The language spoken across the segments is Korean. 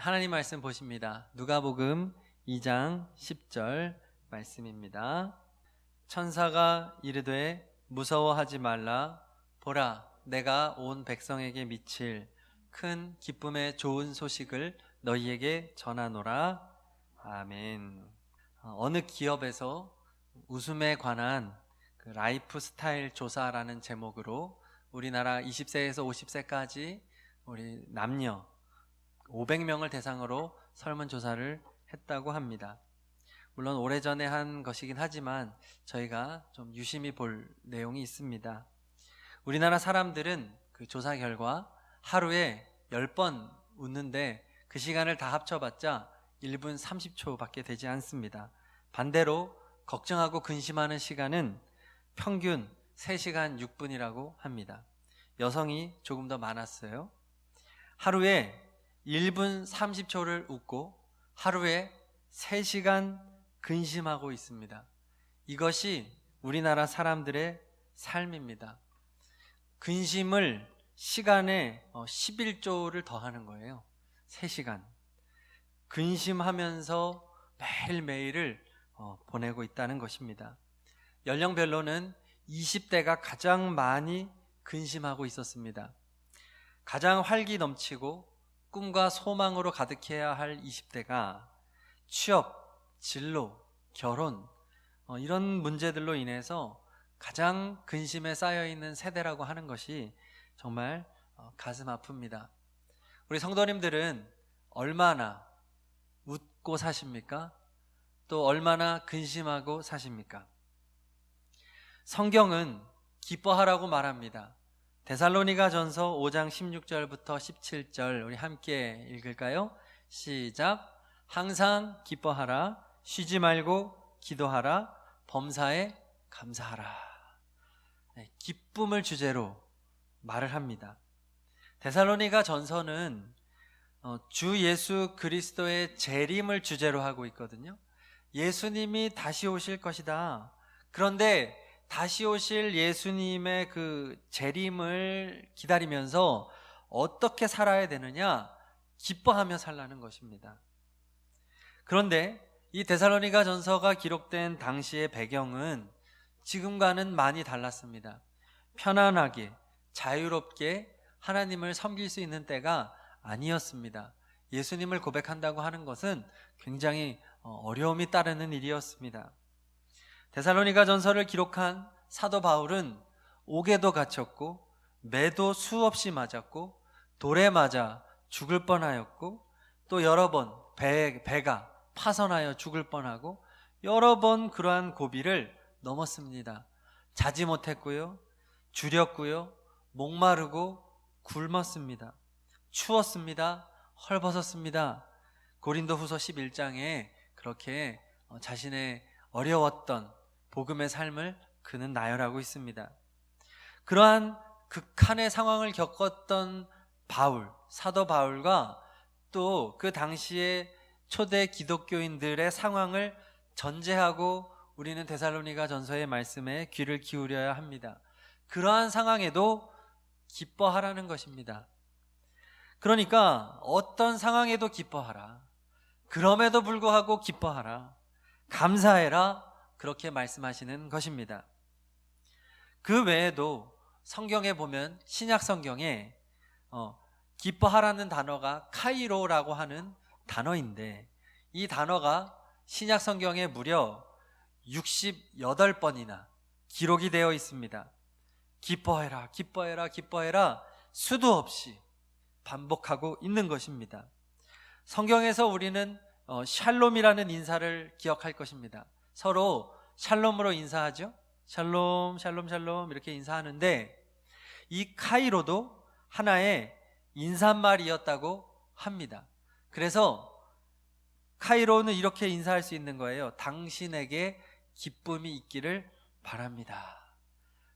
하나님 말씀 보십니다. 누가복음 2장 10절 말씀입니다. 천사가 이르되 무서워하지 말라. 보라, 내가 온 백성에게 미칠 큰 기쁨의 좋은 소식을 너희에게 전하노라. 아멘. 어느 기업에서 웃음에 관한 라이프 스타일 조사라는 제목으로 우리나라 20세에서 50세까지 우리 남녀 500명을 대상으로 설문조사를 했다고 합니다. 물론 오래전에 한 것이긴 하지만 저희가 좀 유심히 볼 내용이 있습니다. 우리나라 사람들은 그 조사 결과 하루에 10번 웃는데 그 시간을 다 합쳐봤자 1분 30초밖에 되지 않습니다. 반대로 걱정하고 근심하는 시간은 평균 3시간 6분이라고 합니다. 여성이 조금 더 많았어요. 하루에 1분 30초를 웃고 하루에 3시간 근심하고 있습니다. 이것이 우리나라 사람들의 삶입니다. 근심을 시간에 11조를 더하는 거예요. 3시간. 근심하면서 매일매일을 보내고 있다는 것입니다. 연령별로는 20대가 가장 많이 근심하고 있었습니다. 가장 활기 넘치고 꿈과 소망으로 가득해야 할 20대가 취업, 진로, 결혼 이런 문제들로 인해서 가장 근심에 쌓여있는 세대라고 하는 것이 정말 가슴 아픕니다. 우리 성도님들은 얼마나 웃고 사십니까? 또 얼마나 근심하고 사십니까? 성경은 기뻐하라고 말합니다. 데살로니가전서 5장 16절부터 17절 우리 함께 읽을까요? 시작. 항상 기뻐하라. 쉬지 말고 기도하라. 범사에 감사하라. 기쁨을 주제로 말을 합니다. 데살로니가전서는 주 예수 그리스도의 재림을 주제로 하고 있거든요. 예수님이 다시 오실 것이다. 그런데 다시 오실 예수님의 그 재림을 기다리면서 어떻게 살아야 되느냐? 기뻐하며 살라는 것입니다. 그런데 이 데살로니가 전서가 기록된 당시의 배경은 지금과는 많이 달랐습니다. 편안하게 자유롭게 하나님을 섬길 수 있는 때가 아니었습니다. 예수님을 고백한다고 하는 것은 굉장히 어려움이 따르는 일이었습니다. 데살로니가 전서를 기록한 사도 바울은 옥에도 갇혔고 매도 수없이 맞았고 돌에 맞아 죽을 뻔하였고 또 여러 번 배가 파선하여 죽을 뻔하고 여러 번 그러한 고비를 넘었습니다. 자지 못했고요, 주렸고요, 목마르고 굶었습니다. 추웠습니다. 헐벗었습니다. 고린도후서 11장에 그렇게 자신의 어려웠던 복음의 삶을 그는 나열하고 있습니다. 그러한 극한의 상황을 겪었던 바울, 사도 바울과 또 그 당시에 초대 기독교인들의 상황을 전제하고 우리는 데살로니가 전서의 말씀에 귀를 기울여야 합니다. 그러한 상황에도 기뻐하라는 것입니다. 그러니까 어떤 상황에도 기뻐하라. 그럼에도 불구하고 기뻐하라. 감사해라. 그렇게 말씀하시는 것입니다. 그 외에도 성경에 보면 신약 성경에 기뻐하라는 단어가 카이로라고 하는 단어인데 이 단어가 신약 성경에 무려 68번이나 기록이 되어 있습니다. 기뻐해라, 기뻐해라, 기뻐해라 수도 없이 반복하고 있는 것입니다. 성경에서 우리는 샬롬이라는 인사를 기억할 것입니다. 서로 샬롬으로 인사하죠. 샬롬, 샬롬, 샬롬 이렇게 인사하는데 이 카이로도 하나의 인사말이었다고 합니다. 그래서 카이로는 이렇게 인사할 수 있는 거예요. 당신에게 기쁨이 있기를 바랍니다.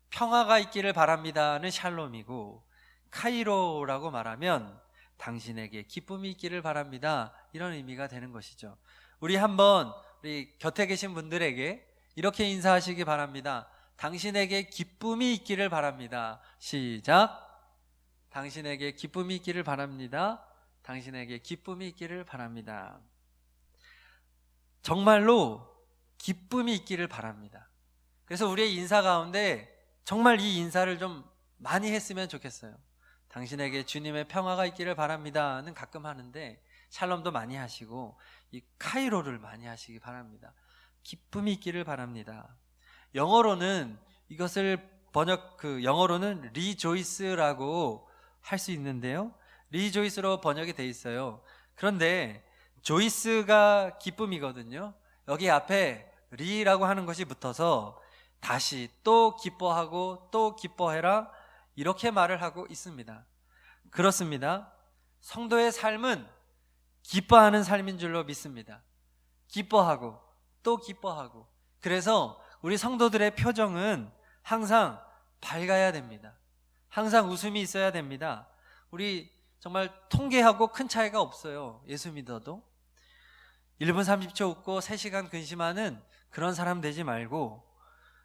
평화가 있기를 바랍니다는 샬롬이고 카이로라고 말하면 당신에게 기쁨이 있기를 바랍니다. 이런 의미가 되는 것이죠. 우리 한번 우리 곁에 계신 분들에게 이렇게 인사하시기 바랍니다. 당신에게 기쁨이 있기를 바랍니다. 시작. 당신에게 기쁨이 있기를 바랍니다. 당신에게 기쁨이 있기를 바랍니다. 정말로 기쁨이 있기를 바랍니다. 그래서 우리의 인사 가운데 정말 이 인사를 좀 많이 했으면 좋겠어요. 당신에게 주님의 평화가 있기를 바랍니다는 가끔 하는데 샬롬도 많이 하시고 이 카이로를 많이 하시기 바랍니다. 기쁨이 있기를 바랍니다. 영어로는 이것을 영어로는 rejoice라고 할 수 있는데요, rejoice로 번역이 돼 있어요. 그런데 joyce가 기쁨이거든요. 여기 앞에 리라고 하는 것이 붙어서 다시 또 기뻐하고 또 기뻐해라, 이렇게 말을 하고 있습니다. 그렇습니다. 성도의 삶은 기뻐하는 삶인 줄로 믿습니다. 기뻐하고 또 기뻐하고. 그래서 우리 성도들의 표정은 항상 밝아야 됩니다. 항상 웃음이 있어야 됩니다. 우리 정말 통계하고 큰 차이가 없어요. 예수 믿어도 1분 30초 웃고 3시간 근심하는 그런 사람 되지 말고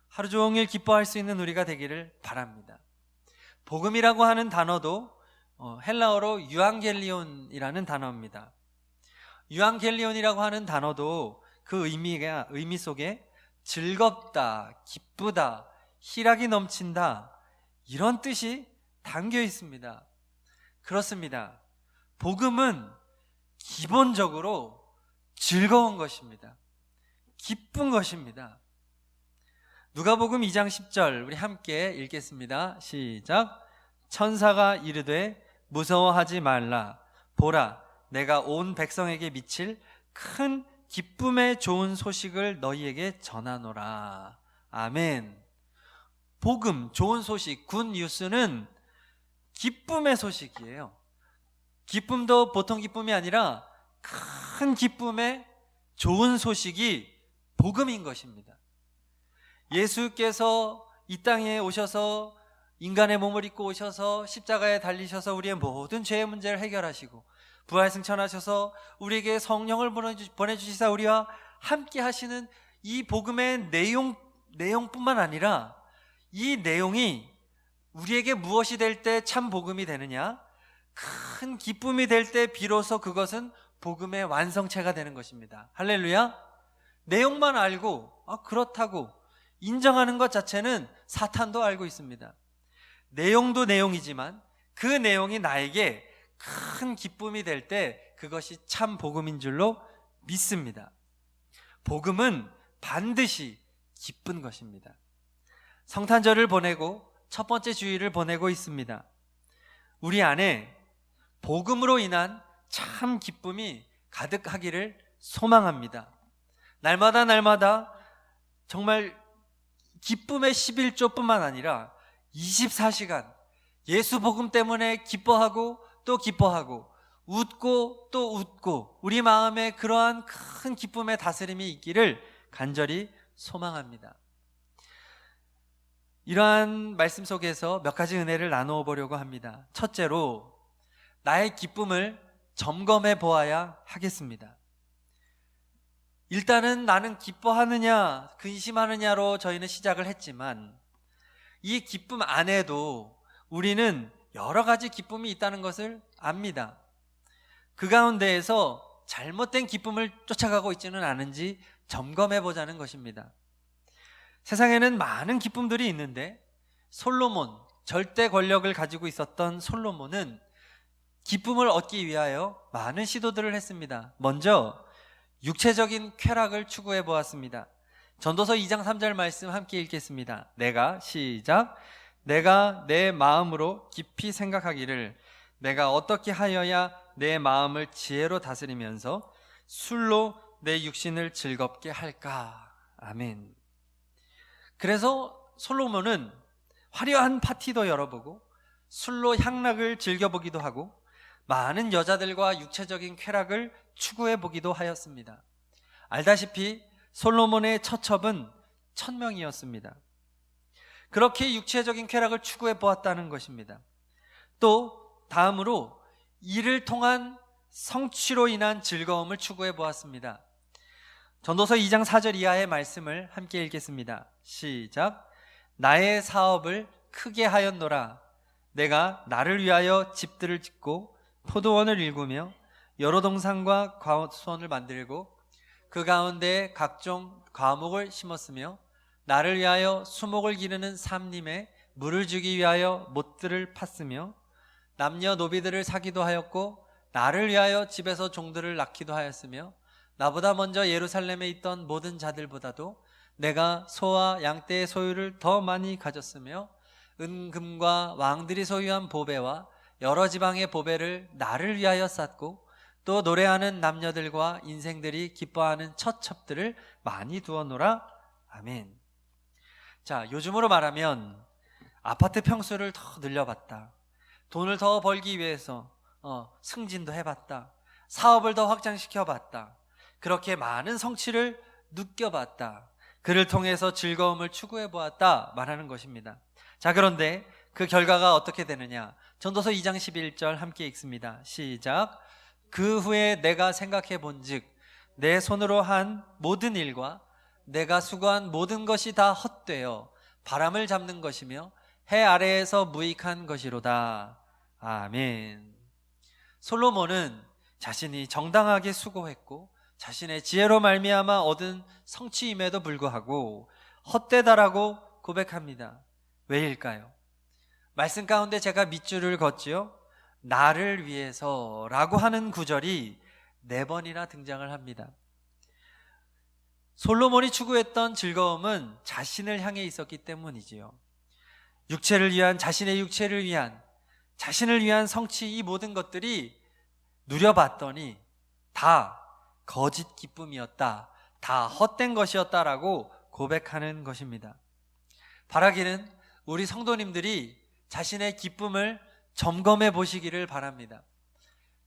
하루 종일 기뻐할 수 있는 우리가 되기를 바랍니다. 복음이라고 하는 단어도 헬라어로 유앙겔리온이라는 단어입니다. 유앙겔리온이라고 하는 단어도 그 의미 속에 즐겁다, 기쁘다, 희락이 넘친다, 이런 뜻이 담겨 있습니다. 그렇습니다. 복음은 기본적으로 즐거운 것입니다. 기쁜 것입니다. 누가복음 2장 10절 우리 함께 읽겠습니다. 시작. 천사가 이르되 무서워하지 말라. 보라, 내가 온 백성에게 미칠 큰 기쁨의 좋은 소식을 너희에게 전하노라. 아멘. 복음, 좋은 소식, 굿 뉴스는 기쁨의 소식이에요. 기쁨도 보통 기쁨이 아니라 큰 기쁨의 좋은 소식이 복음인 것입니다. 예수께서 이 땅에 오셔서 인간의 몸을 입고 오셔서 십자가에 달리셔서 우리의 모든 죄의 문제를 해결하시고 부활승천하셔서 우리에게 성령을 보내주시사 우리와 함께 하시는 이 복음의 내용뿐만 아니라 이 내용이 우리에게 무엇이 될 때 참 복음이 되느냐? 큰 기쁨이 될 때 비로소 그것은 복음의 완성체가 되는 것입니다. 할렐루야. 내용만 알고 그렇다고 인정하는 것 자체는 사탄도 알고 있습니다. 내용도 내용이지만 그 내용이 나에게 큰 기쁨이 될 때 그것이 참 복음인 줄로 믿습니다. 복음은 반드시 기쁜 것입니다. 성탄절을 보내고 첫 번째 주일을 보내고 있습니다. 우리 안에 복음으로 인한 참 기쁨이 가득하기를 소망합니다. 날마다 정말 기쁨의 11조뿐만 아니라 24시간 예수 복음 때문에 기뻐하고 또 기뻐하고 웃고 또 웃고 우리 마음에 그러한 큰 기쁨의 다스림이 있기를 간절히 소망합니다. 이러한 말씀 속에서 몇 가지 은혜를 나누어 보려고 합니다. 첫째로 나의 기쁨을 점검해 보아야 하겠습니다. 일단은 나는 기뻐하느냐 근심하느냐로 저희는 시작을 했지만 이 기쁨 안에도 우리는 여러 가지 기쁨이 있다는 것을 압니다. 그 가운데에서 잘못된 기쁨을 쫓아가고 있지는 않은지 점검해 보자는 것입니다. 세상에는 많은 기쁨들이 있는데 솔로몬, 절대 권력을 가지고 있었던 솔로몬은 기쁨을 얻기 위하여 많은 시도들을 했습니다. 먼저 육체적인 쾌락을 추구해 보았습니다. 전도서 2장 3절 말씀 함께 읽겠습니다. 시작. 내가 내 마음으로 깊이 생각하기를 내가 어떻게 하여야 내 마음을 지혜로 다스리면서 술로 내 육신을 즐겁게 할까. 아멘. 그래서 솔로몬은 화려한 파티도 열어보고 술로 향락을 즐겨보기도 하고 많은 여자들과 육체적인 쾌락을 추구해보기도 하였습니다. 알다시피 솔로몬의 처첩은 1000명이었습니다. 그렇게 육체적인 쾌락을 추구해보았다는 것입니다. 또 다음으로 이를 통한 성취로 인한 즐거움을 추구해보았습니다. 전도서 2장 4절 이하의 말씀을 함께 읽겠습니다. 시작. 나의 사업을 크게 하였노라. 내가 나를 위하여 집들을 짓고 포도원을 일구며 여러 동산과 과수원을 만들고 그 가운데 각종 과목을 심었으며 나를 위하여 수목을 기르는 삼림에 물을 주기 위하여 못들을 팠으며 남녀 노비들을 사기도 하였고 나를 위하여 집에서 종들을 낳기도 하였으며 나보다 먼저 예루살렘에 있던 모든 자들보다도 내가 소와 양떼의 소유를 더 많이 가졌으며 은금과 왕들이 소유한 보배와 여러 지방의 보배를 나를 위하여 쌓고 또 노래하는 남녀들과 인생들이 기뻐하는 첫 첩들을 많이 두었노라. 아멘. 자, 요즘으로 말하면 아파트 평수를 더 늘려봤다, 돈을 더 벌기 위해서 승진도 해봤다, 사업을 더 확장시켜봤다, 그렇게 많은 성취를 느껴봤다, 그를 통해서 즐거움을 추구해보았다 말하는 것입니다. 자, 그런데 그 결과가 어떻게 되느냐? 전도서 2장 11절 함께 읽습니다. 시작. 그 후에 내가 생각해 본즉 내 손으로 한 모든 일과 내가 수고한 모든 것이 다 헛되어 바람을 잡는 것이며 해 아래에서 무익한 것이로다. 아멘. 솔로몬은 자신이 정당하게 수고했고 자신의 지혜로 말미암아 얻은 성취임에도 불구하고 헛되다라고 고백합니다. 왜일까요? 말씀 가운데 제가 밑줄을 걷지요. 나를 위해서라고 하는 구절이 4번이나 등장을 합니다. 솔로몬이 추구했던 즐거움은 자신을 향해 있었기 때문이지요. 육체를 위한, 자신의 육체를 위한, 자신을 위한 성취, 이 모든 것들이 누려봤더니 다 거짓 기쁨이었다, 다 헛된 것이었다라고 고백하는 것입니다. 바라기는 우리 성도님들이 자신의 기쁨을 점검해 보시기를 바랍니다.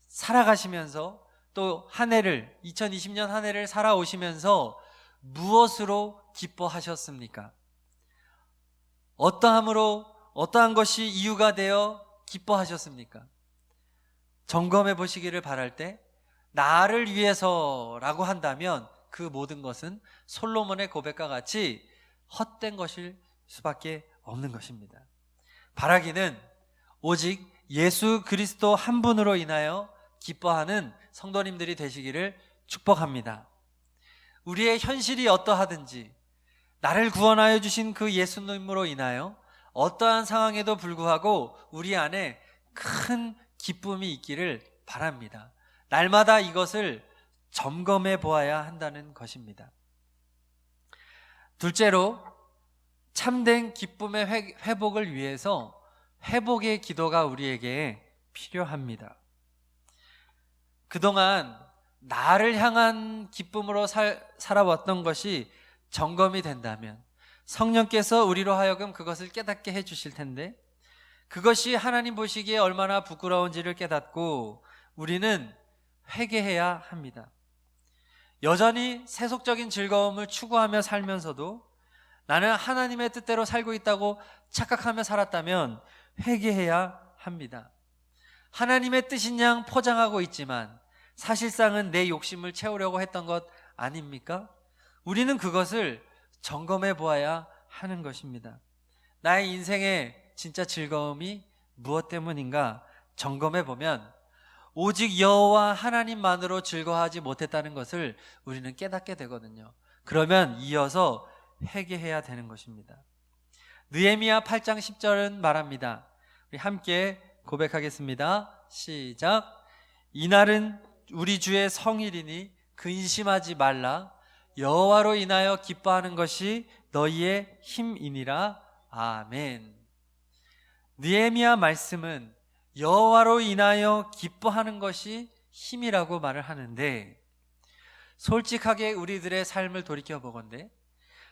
살아가시면서 또 한 해를, 2020년 한 해를 살아오시면서 무엇으로 기뻐하셨습니까? 어떠한 것이 이유가 되어 기뻐하셨습니까? 점검해 보시기를 바랄 때 나를 위해서라고 한다면 그 모든 것은 솔로몬의 고백과 같이 헛된 것일 수밖에 없는 것입니다. 바라기는 오직 예수 그리스도 한 분으로 인하여 기뻐하는 성도님들이 되시기를 축복합니다. 우리의 현실이 어떠하든지 나를 구원하여 주신 그 예수님으로 인하여 어떠한 상황에도 불구하고 우리 안에 큰 기쁨이 있기를 바랍니다. 날마다 이것을 점검해 보아야 한다는 것입니다. 둘째로, 참된 기쁨의 회복을 위해서 회복의 기도가 우리에게 필요합니다. 그동안 나를 향한 기쁨으로 살아왔던 것이 점검이 된다면 성령께서 우리로 하여금 그것을 깨닫게 해주실 텐데, 그것이 하나님 보시기에 얼마나 부끄러운지를 깨닫고 우리는 회개해야 합니다. 여전히 세속적인 즐거움을 추구하며 살면서도 나는 하나님의 뜻대로 살고 있다고 착각하며 살았다면 회개해야 합니다. 하나님의 뜻인 양 포장하고 있지만 사실상은 내 욕심을 채우려고 했던 것 아닙니까? 우리는 그것을 점검해 보아야 하는 것입니다. 나의 인생의 진짜 즐거움이 무엇 때문인가 점검해 보면 오직 여호와 하나님만으로 즐거워하지 못했다는 것을 우리는 깨닫게 되거든요. 그러면 이어서 회개해야 되는 것입니다. 느헤미야 8장 10절은 말합니다. 우리 함께 고백하겠습니다. 시작. 이날은 우리 주의 성일이니 근심하지 말라. 여호와로 인하여 기뻐하는 것이 너희의 힘이니라. 아멘. 느헤미야 말씀은 여호와로 인하여 기뻐하는 것이 힘이라고 말을 하는데, 솔직하게 우리들의 삶을 돌이켜보건대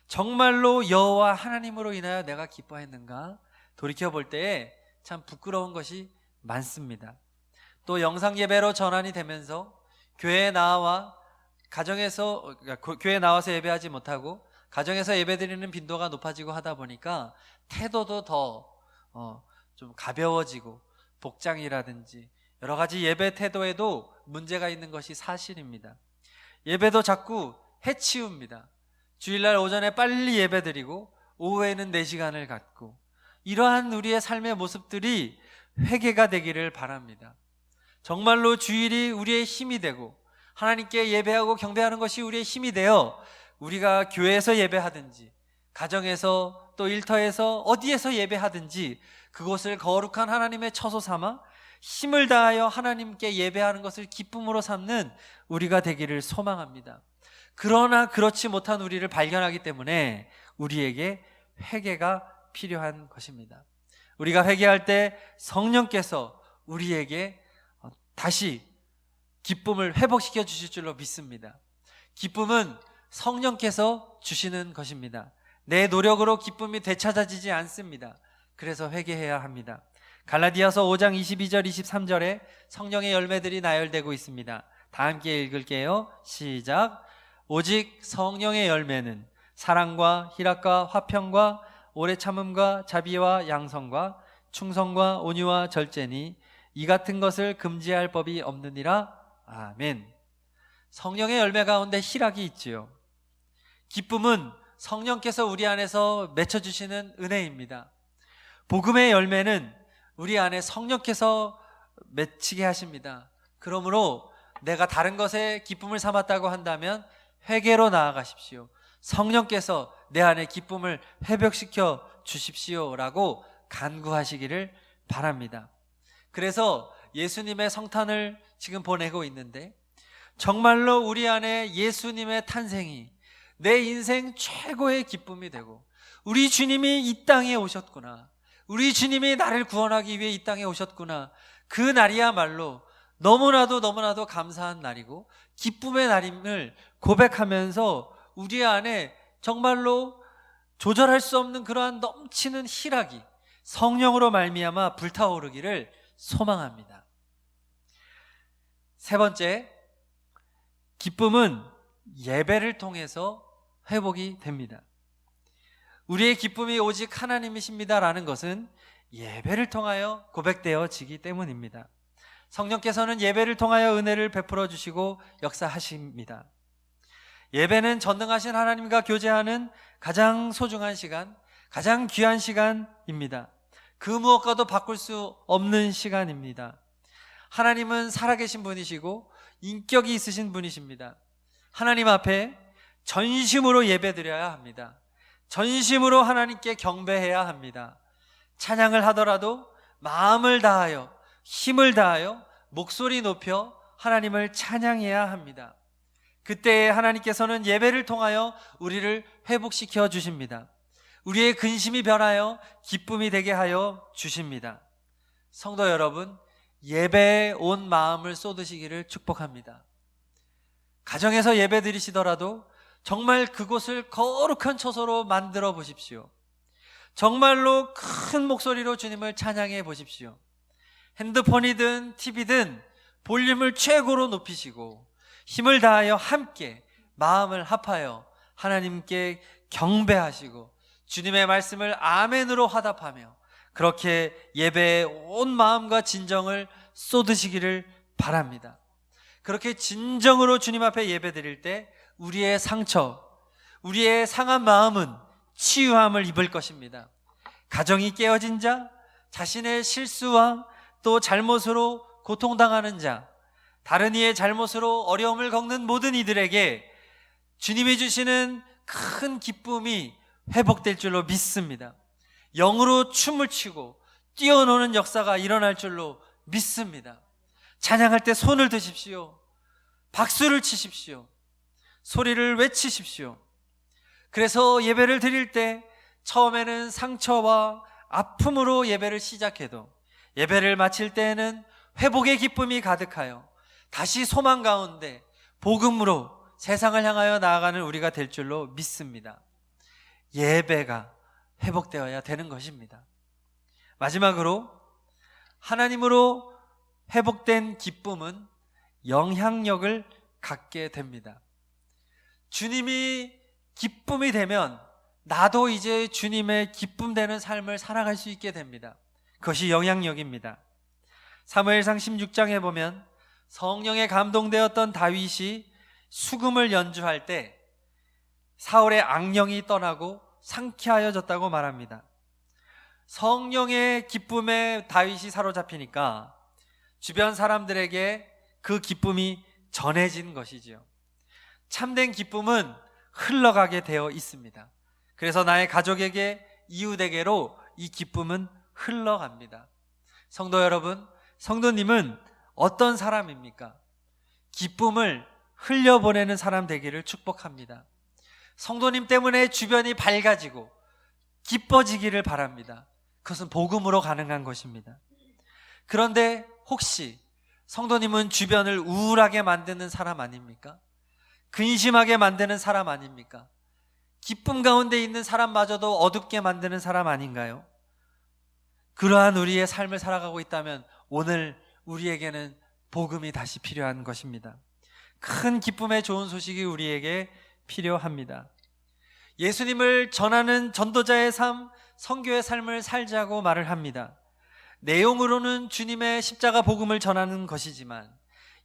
정말로 여호와 하나님으로 인하여 내가 기뻐했는가 돌이켜볼 때에 참 부끄러운 것이 많습니다. 또 영상 예배로 전환이 되면서 교회에 나와서 예배하지 못하고 가정에서 예배드리는 빈도가 높아지고 하다 보니까 태도도 더 좀 가벼워지고 복장이라든지 여러 가지 예배 태도에도 문제가 있는 것이 사실입니다. 예배도 자꾸 해치웁니다. 주일날 오전에 빨리 예배드리고 오후에는 4시간을 갖고, 이러한 우리의 삶의 모습들이 회개가 되기를 바랍니다. 정말로 주일이 우리의 힘이 되고 하나님께 예배하고 경배하는 것이 우리의 힘이 되어 우리가 교회에서 예배하든지 가정에서 또 일터에서 어디에서 예배하든지 그곳을 거룩한 하나님의 처소 삼아 힘을 다하여 하나님께 예배하는 것을 기쁨으로 삼는 우리가 되기를 소망합니다. 그러나 그렇지 못한 우리를 발견하기 때문에 우리에게 회개가 필요한 것입니다. 우리가 회개할 때 성령께서 우리에게 다시 기쁨을 회복시켜 주실 줄로 믿습니다. 기쁨은 성령께서 주시는 것입니다. 내 노력으로 기쁨이 되찾아지지 않습니다. 그래서 회개해야 합니다. 갈라디아서 5장 22절 23절에 성령의 열매들이 나열되고 있습니다. 다 함께 읽을게요. 시작. 오직 성령의 열매는 사랑과 희락과 화평과 오래 참음과 자비와 양성과 충성과 온유와 절제니 이 같은 것을 금지할 법이 없느니라. 아멘. 성령의 열매 가운데 희락이 있지요. 기쁨은 성령께서 우리 안에서 맺혀주시는 은혜입니다. 복음의 열매는 우리 안에 성령께서 맺히게 하십니다. 그러므로 내가 다른 것에 기쁨을 삼았다고 한다면 회개로 나아가십시오. 성령께서 내 안에 기쁨을 회복시켜 주십시오라고 간구하시기를 바랍니다. 그래서 예수님의 성탄을 지금 보내고 있는데 정말로 우리 안에 예수님의 탄생이 내 인생 최고의 기쁨이 되고 우리 주님이 이 땅에 오셨구나, 우리 주님이 나를 구원하기 위해 이 땅에 오셨구나, 그 날이야말로 너무나도 감사한 날이고 기쁨의 날임을 고백하면서 우리 안에 정말로 조절할 수 없는 그러한 넘치는 희락이 성령으로 말미암아 불타오르기를 소망합니다. 세 번째, 기쁨은 예배를 통해서 회복이 됩니다. 우리의 기쁨이 오직 하나님이십니다라는 것은 예배를 통하여 고백되어지기 때문입니다. 성령께서는 예배를 통하여 은혜를 베풀어 주시고 역사하십니다. 예배는 전능하신 하나님과 교제하는 가장 소중한 시간, 가장 귀한 시간입니다. 그 무엇과도 바꿀 수 없는 시간입니다. 하나님은 살아계신 분이시고 인격이 있으신 분이십니다. 하나님 앞에 전심으로 예배드려야 합니다. 전심으로 하나님께 경배해야 합니다. 찬양을 하더라도 마음을 다하여 힘을 다하여 목소리 높여 하나님을 찬양해야 합니다. 그때 하나님께서는 예배를 통하여 우리를 회복시켜 주십니다. 우리의 근심이 변하여 기쁨이 되게 하여 주십니다. 성도 여러분, 예배에 온 마음을 쏟으시기를 축복합니다. 가정에서 예배 드리시더라도 정말 그곳을 거룩한 처소로 만들어 보십시오. 정말로 큰 목소리로 주님을 찬양해 보십시오. 핸드폰이든 TV든 볼륨을 최고로 높이시고 힘을 다하여 함께 마음을 합하여 하나님께 경배하시고 주님의 말씀을 아멘으로 화답하며 그렇게 예배에 온 마음과 진정을 쏟으시기를 바랍니다. 그렇게 진정으로 주님 앞에 예배 드릴 때 우리의 상처, 우리의 상한 마음은 치유함을 입을 것입니다. 가정이 깨어진 자, 자신의 실수와 또 잘못으로 고통당하는 자, 다른 이의 잘못으로 어려움을 겪는 모든 이들에게 주님이 주시는 큰 기쁨이 회복될 줄로 믿습니다. 영으로 춤을 추고 뛰어노는 역사가 일어날 줄로 믿습니다. 찬양할 때 손을 드십시오. 박수를 치십시오. 소리를 외치십시오. 그래서 예배를 드릴 때 처음에는 상처와 아픔으로 예배를 시작해도 예배를 마칠 때에는 회복의 기쁨이 가득하여 다시 소망 가운데 복음으로 세상을 향하여 나아가는 우리가 될 줄로 믿습니다. 예배가 회복되어야 되는 것입니다. 마지막으로 하나님으로 회복된 기쁨은 영향력을 갖게 됩니다. 주님이 기쁨이 되면 나도 이제 주님의 기쁨 되는 삶을 살아갈 수 있게 됩니다. 그것이 영향력입니다. 사무엘상 16장에 보면 성령에 감동되었던 다윗이 수금을 연주할 때 사울의 악령이 떠나고 상쾌하여졌다고 말합니다. 성령의 기쁨에 다윗이 사로잡히니까 주변 사람들에게 그 기쁨이 전해진 것이지요. 참된 기쁨은 흘러가게 되어 있습니다. 그래서 나의 가족에게, 이웃에게로 이 기쁨은 흘러갑니다. 성도 여러분, 성도님은 어떤 사람입니까? 기쁨을 흘려보내는 사람 되기를 축복합니다. 성도님 때문에 주변이 밝아지고 기뻐지기를 바랍니다. 그것은 복음으로 가능한 것입니다. 그런데 혹시 성도님은 주변을 우울하게 만드는 사람 아닙니까? 근심하게 만드는 사람 아닙니까? 기쁨 가운데 있는 사람마저도 어둡게 만드는 사람 아닌가요? 그러한 우리의 삶을 살아가고 있다면 오늘 우리에게는 복음이 다시 필요한 것입니다. 큰 기쁨의 좋은 소식이 우리에게 필요합니다. 예수님을 전하는 전도자의 삶, 선교의 삶을 살자고 말을 합니다. 내용으로는 주님의 십자가 복음을 전하는 것이지만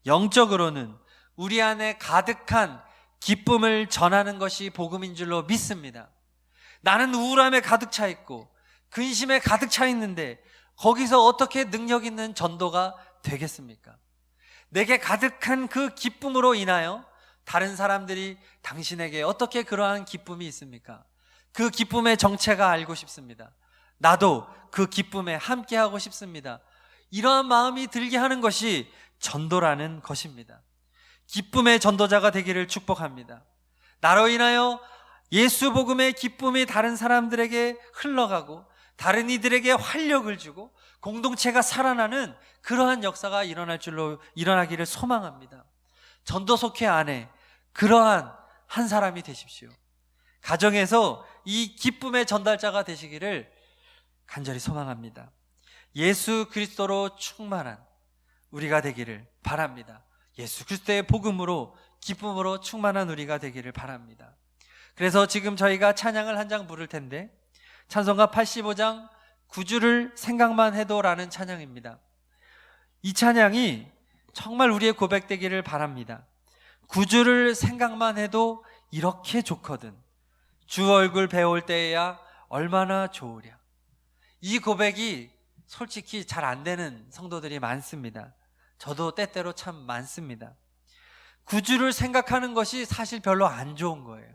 영적으로는 우리 안에 가득한 기쁨을 전하는 것이 복음인 줄로 믿습니다. 나는 우울함에 가득 차 있고 근심에 가득 차 있는데 거기서 어떻게 능력 있는 전도가 되겠습니까? 내게 가득한 그 기쁨으로 인하여 다른 사람들이 당신에게 어떻게 그러한 기쁨이 있습니까? 그 기쁨의 정체가 알고 싶습니다. 나도 그 기쁨에 함께하고 싶습니다. 이러한 마음이 들게 하는 것이 전도라는 것입니다. 기쁨의 전도자가 되기를 축복합니다. 나로 인하여 예수 복음의 기쁨이 다른 사람들에게 흘러가고 다른 이들에게 활력을 주고 공동체가 살아나는 그러한 역사가 일어나기를 소망합니다. 전도 속회 안에 그러한 한 사람이 되십시오. 가정에서 이 기쁨의 전달자가 되시기를 간절히 소망합니다. 예수 그리스도로 충만한 우리가 되기를 바랍니다. 예수 그리스도의 복음으로 기쁨으로 충만한 우리가 되기를 바랍니다. 그래서 지금 저희가 찬양을 한 장 부를 텐데 찬송가 85장 구주를 생각만 해도 라는 찬양입니다. 이 찬양이 정말 우리의 고백되기를 바랍니다. 구주를 생각만 해도 이렇게 좋거든. 주 얼굴 배울 때야 얼마나 좋으랴. 이 고백이 솔직히 잘 안 되는 성도들이 많습니다. 저도 때때로 참 많습니다. 구주를 생각하는 것이 사실 별로 안 좋은 거예요.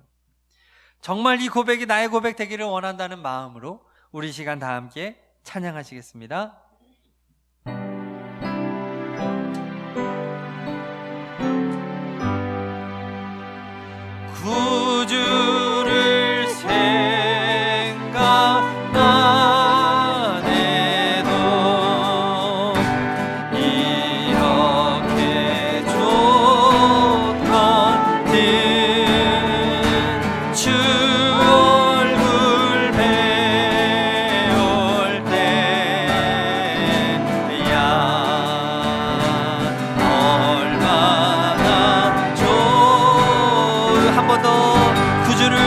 정말 이 고백이 나의 고백 되기를 원한다는 마음으로 우리 시간 다 함께 찬양하시겠습니다. 구주를 생각만 해도 이렇게 좋거든. 주 얼굴 배울 때야 얼마나 좋은. 한 번 더 구주를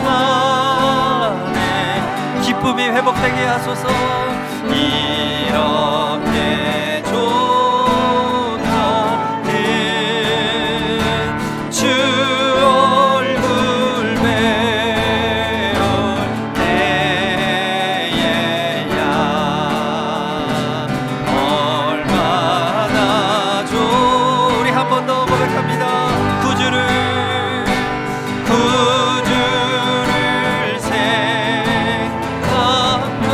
생각만 해 기쁨이 회복되게 하소서. 이렇게 좋거든. 주 얼굴 배울 때에야 얼마나 좋. 우리 한 번 더 고백합니다. 구주를 생각만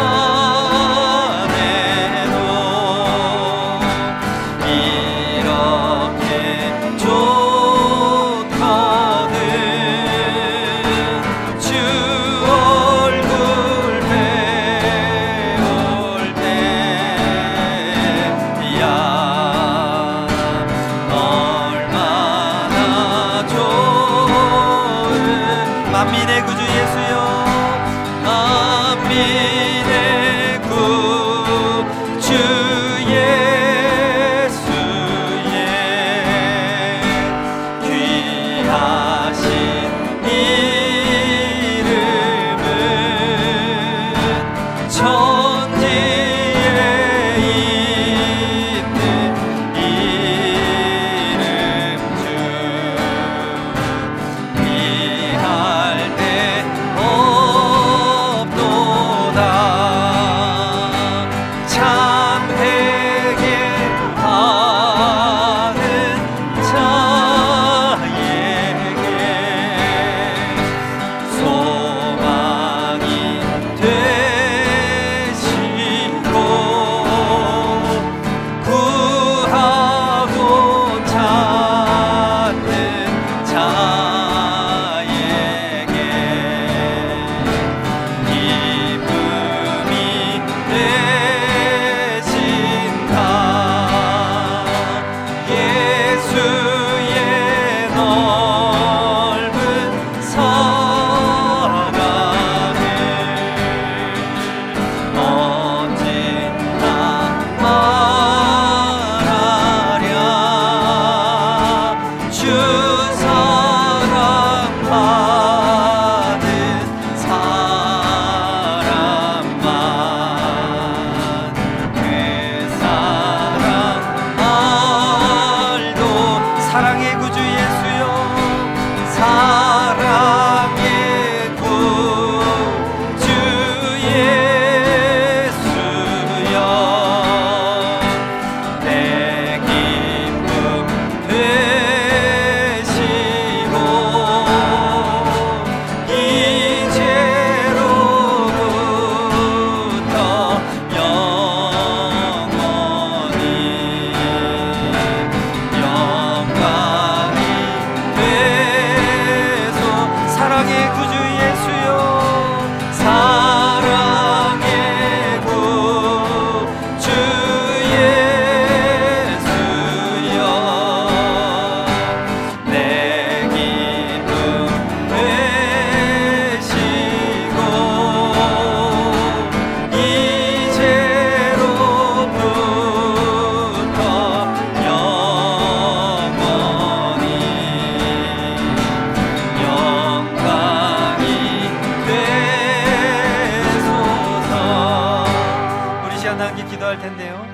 시간 다 함께 기도할 텐데요.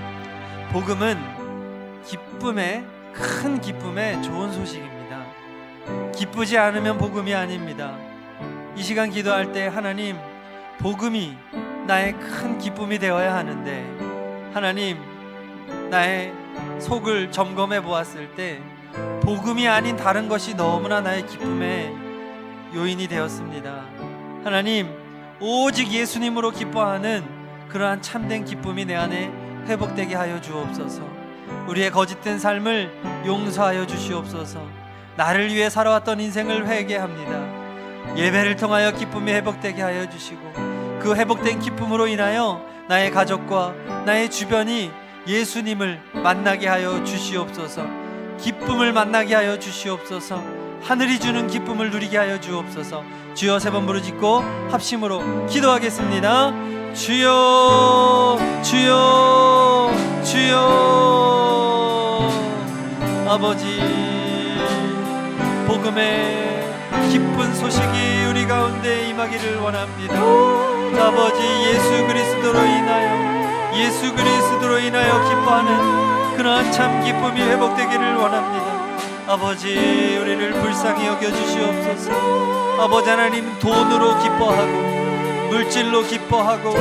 복음은 기쁨의, 큰 기쁨의 좋은 소식입니다. 기쁘지 않으면 복음이 아닙니다. 이 시간 기도할 때 하나님, 복음이 나의 큰 기쁨이 되어야 하는데, 하나님, 나의 속을 점검해 보았을 때 복음이 아닌 다른 것이 너무나 나의 기쁨의 요인이 되었습니다. 하나님, 오직 예수님으로 기뻐하는 그러한 참된 기쁨이 내 안에 회복되게 하여 주옵소서. 우리의 거짓된 삶을 용서하여 주시옵소서. 나를 위해 살아왔던 인생을 회개합니다. 예배를 통하여 기쁨이 회복되게 하여 주시고, 그 회복된 기쁨으로 인하여 나의 가족과 나의 주변이 예수님을 만나게 하여 주시옵소서. 기쁨을 만나게 하여 주시옵소서. 하늘이 주는 기쁨을 누리게 하여 주옵소서. 주여, 세 번 부르짖고 합심으로 기도하겠습니다. 주여, 주여, 주여. 아버지, 복음의 기쁜 소식이 우리 가운데 임하기를 원합니다. 아버지, 예수 그리스도로 인하여 기뻐하는 그러한 참 기쁨이 회복되기를 원합니다. 아버지, 우리를 불쌍히 여겨주시옵소서. 아버지 하나님, 돈으로 기뻐하고 물질로 기뻐하고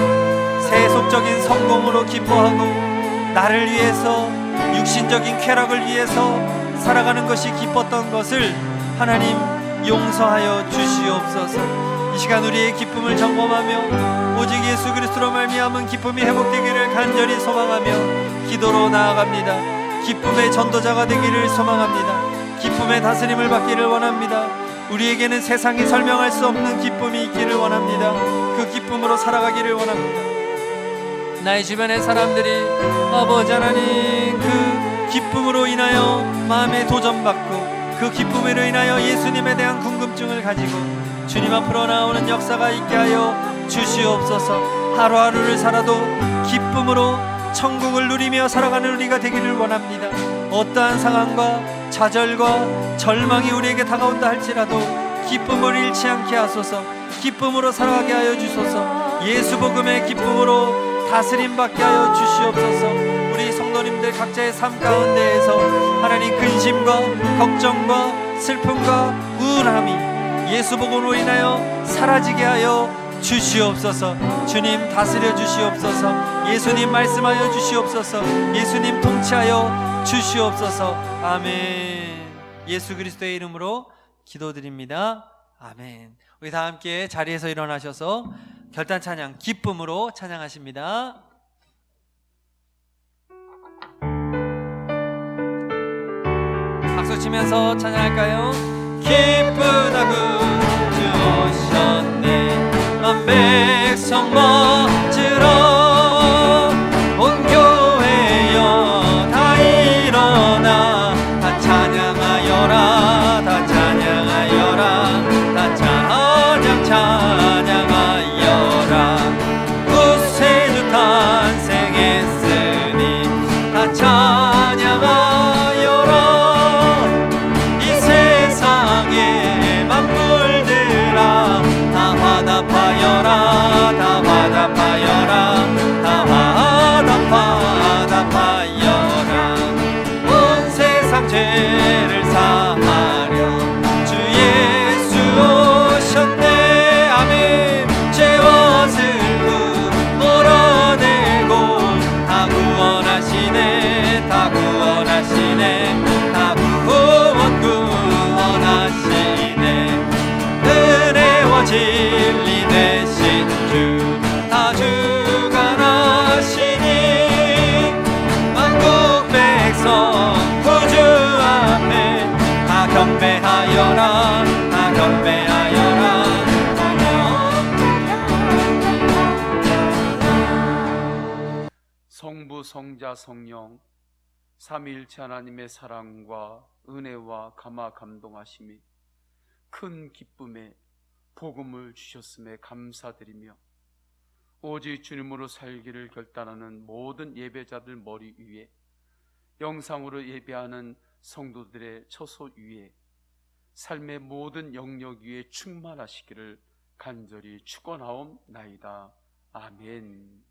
세속적인 성공으로 기뻐하고 나를 위해서, 육신적인 쾌락을 위해서 살아가는 것이 기뻤던 것을 하나님 용서하여 주시옵소서. 이 시간 우리의 기쁨을 점검하며 오직 예수 그리스도로 말미암은 기쁨이 회복되기를 간절히 소망하며 기도로 나아갑니다. 기쁨의 전도자가 되기를 소망합니다. 기쁨의 다스림을 받기를 원합니다. 우리에게는 세상이 설명할 수 없는 기쁨이 있기를 원합니다. 그 기쁨으로 살아가기를 원합니다. 나의 주변의 사람들이 아버지 하나님, 그 기쁨으로 인하여 마음에 도전받고 그 기쁨으로 인하여 예수님에 대한 궁금증을 가지고 주님 앞으로 나오는 역사가 있게 하여 주시옵소서. 하루하루를 살아도 기쁨으로 천국을 누리며 살아가는 우리가 되기를 원합니다. 어떠한 상황과 좌절과 절망이 우리에게 다가온다 할지라도 기쁨을 잃지 않게 하소서. 기쁨으로 살아가게 하여 주소서. 예수 복음의 기쁨으로 다스림 받게 하여 주시옵소서. 우리 성도님들 각자의 삶 가운데에서 하나님, 근심과 걱정과 슬픔과 우울함이 예수 복음으로 인하여 사라지게 하여 주시옵소서. 주님 다스려 주시옵소서. 예수님 말씀하여 주시옵소서. 예수님 통치하여 주시옵소서. 아멘. 예수 그리스도의 이름으로 기도드립니다. 아멘. 우리 다 함께 자리에서 일어나셔서 결단 찬양, 기쁨으로 찬양하십니다. 박수 치면서 찬양할까요? 기쁘다 구주 오셨네. 만 백성 멋지러 온 교회여 다 일어나 다 찬양하여라. 다 찬양하여라. 다 찬양하여라. 구세주 탄생했으니 다 찬양하여라. 죄를 사하려 주 예수 오셨네. 아멘. 죄와 슬픔 몰아내고 다 구원하시네. 다 구원하시네. 다 구원하시네. 은혜와 진리 되신 주 다 주관하시니 만국 백성 경배하여라. 다 경배하여라. 성부, 성자, 성령 삼위일체 하나님의 사랑과 은혜와 감화 감동하심이 큰 기쁨에 복음을 주셨음에 감사드리며 오직 주님으로 살기를 결단하는 모든 예배자들 머리 위에, 영상으로 예배하는 성도들의 처소 위에, 삶의 모든 영역 위에 충만하시기를 간절히 축원하옵나이다. 아멘.